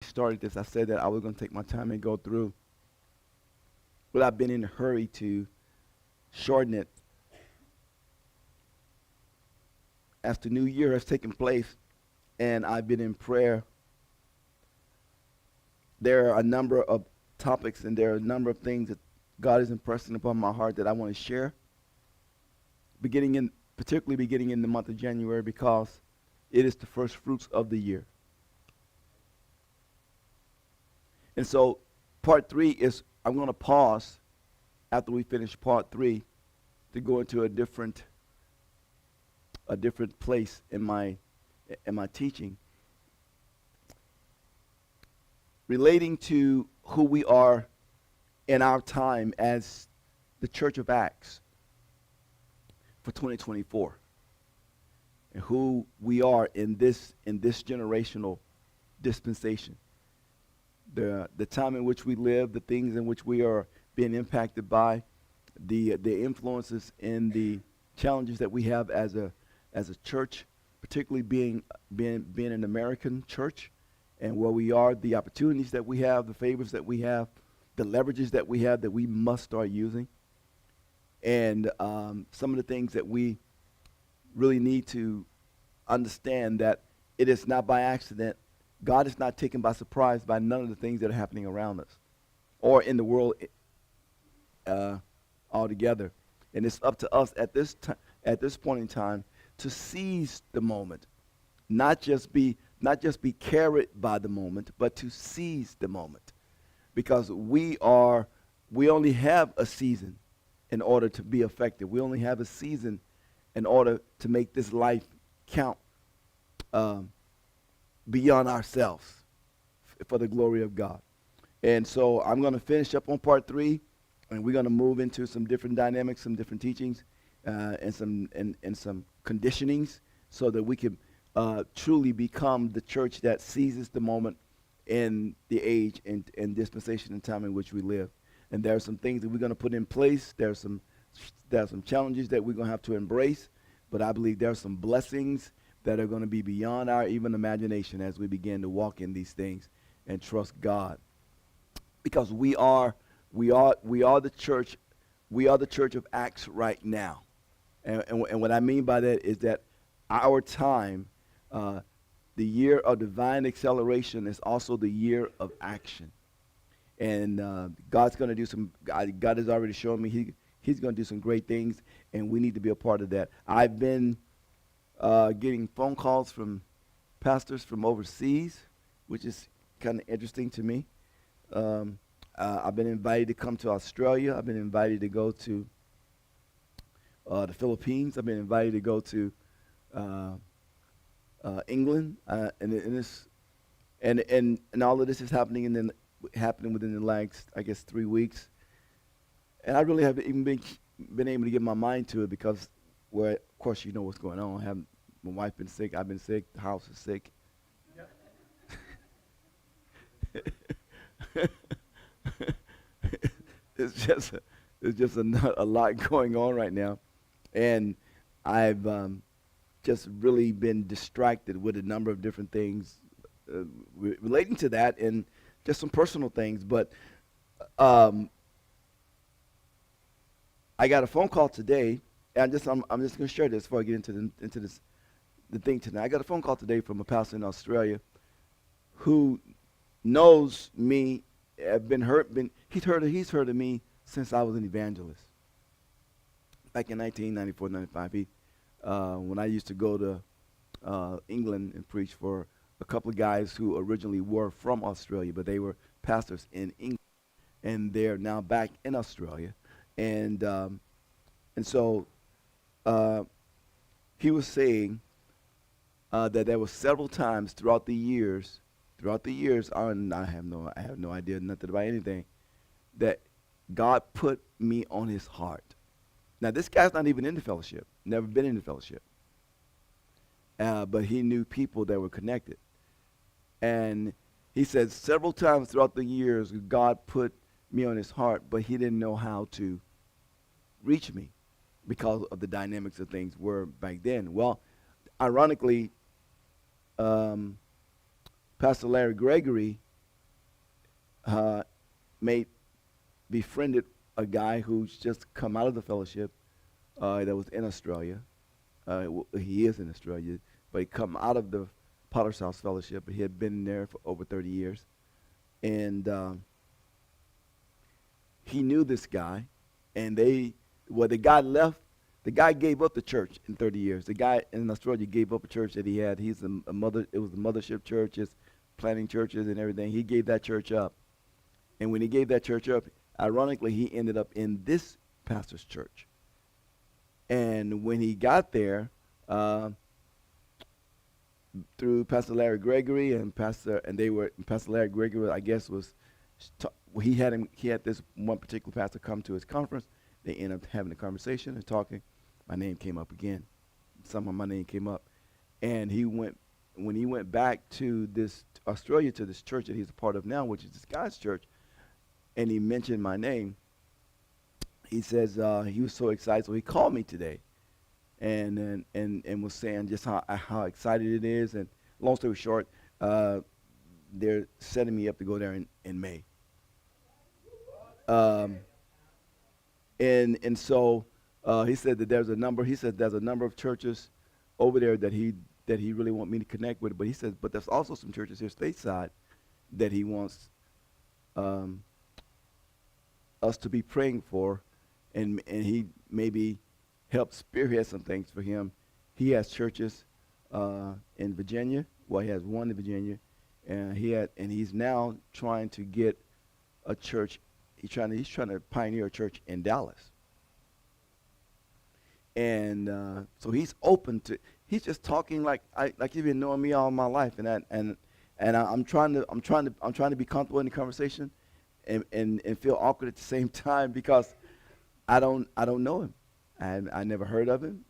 started this, I said that I was going to take my time and go through, but I've been in a hurry to shorten it as the new year has taken place, and I've been in prayer. There are a number of topics and there are a number of things that God is impressing upon my heart that I want to share, particularly beginning in the month of January, because it is the first fruits of the year. And so part three is, I'm going to pause after we finish part three to go into a different place in my teaching, relating to who we are in our time as the Church of Acts for 2024, and who we are in this generational dispensation. The time in which we live, the things in which we are being impacted by, the influences and the challenges that we have as a church, particularly being an American church, and where we are, the opportunities that we have, the favors that we have, the leverages that we have that we must start using, and some of the things that we really need to understand, that it is not by accident. God is not taken by surprise by none of the things that are happening around us or in the world altogether. And it's up to us at this point in time to seize the moment, not just be carried by the moment, but to seize the moment, because we only have a season in order to be effective. We only have a season in order to make this life count beyond ourselves for the glory of God. And so I'm going to finish up on part three, and we're going to move into some different dynamics, some different teachings, and some conditionings, so that we can truly become the church that seizes the moment in the age and dispensation and time in which we live. And there are some things that we're going to put in place. There are some challenges that we're going to have to embrace, but I believe there are some blessings that are going to be beyond our even imagination as we begin to walk in these things and trust God, because we are the church. We are the church of Acts right now, and what I mean by that is that our time, the year of divine acceleration, is also the year of action. And God's going to do some. God has already shown me He's going to do some great things, and we need to be a part of that. I've been getting phone calls from pastors from overseas, which is kind of interesting to me. I've been invited to come to Australia. I've been invited to go to the Philippines. I've been invited to go to England, and all of this is happening within the last, I guess, 3 weeks. And I really haven't even been able to get my mind to it, because, well, of course, you know what's going on. My wife been sick. I've been sick. The house is sick. It's just a lot going on right now, and I've just really been distracted with a number of different things relating to that, and just some personal things. But I got a phone call today, and I'm just going to share this before I get into the thing tonight. I got a phone call today from a pastor in Australia who knows me. He's heard of me since I was an evangelist back in 1994, 95. When I used to go to England and preach for a couple of guys who originally were from Australia, but they were pastors in England, and they're now back in Australia. And so he was saying that there were several times throughout the years, and I have no idea nothing about anything, that God put me on his heart. Now, this guy's not even in the fellowship, never been in the fellowship, but he knew people that were connected. And he said several times throughout the years, God put me on his heart, but he didn't know how to reach me because of the dynamics of things were back then. Well, ironically, Pastor Larry Gregory uh, made befriended a guy who's just come out of the fellowship that was in Australia. He is in Australia, but he come out of the Potter's House Fellowship. He had been there for over 30 years, and he knew this guy, and the guy left. The guy gave up the church in 30 years. The guy in Australia gave up a church that he had. He's a mother. It was the mothership churches, planting churches and everything. He gave that church up, and when he gave that church up, ironically, he ended up in this pastor's church. And when he got there, through Pastor Larry Gregory and Pastor Larry Gregory, I guess he had this one particular pastor come to his conference. They ended up having a conversation and talking. My name came up again. Somehow my name came up, and when he went back to this Australia, to this church that he's a part of now, which is this guy's church, and he mentioned my name. He says he was so excited, so he called me today, and was saying just how excited it is. And long story short, they're setting me up to go there in May. And so he said that there's a number. He said there's a number of churches over there that he really want me to connect with. But he says, but there's also some churches here stateside that he wants us to be praying for, and he maybe help spearhead some things for him. He has churches in Virginia. Well, he has one in Virginia, and he's now trying to get a church. He's trying to pioneer a church in Dallas. And so he's open to. He's just talking like he's been knowing me all my life, and I'm trying to be comfortable in the conversation, and feel awkward at the same time because I don't know him. I never heard of him.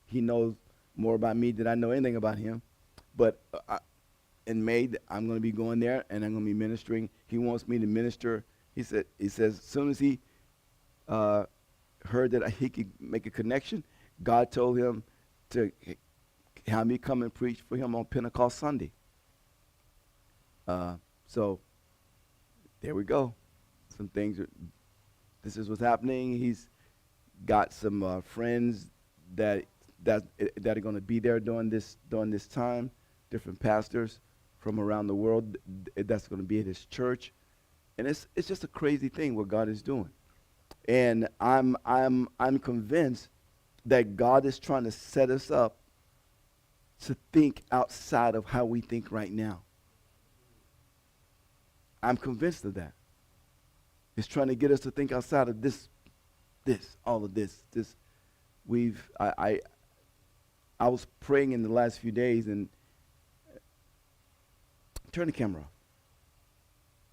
He knows more about me than I know anything about him. But in May, I'm going to be going there, and I'm going to be ministering. He wants me to minister. He says as soon as he heard that he could make a connection, God told him to have me come and preach for him on Pentecost Sunday. So there we go. Some things. This is what's happening. He's got some friends that are going to be there during this time. Different pastors from around the world that's going to be at his church, and it's just a crazy thing what God is doing. And I'm convinced that God is trying to set us up to think outside of how we think right now. I'm convinced of that. He's trying to get us to think outside of all of this. I was praying in the last few days, and turn the camera off.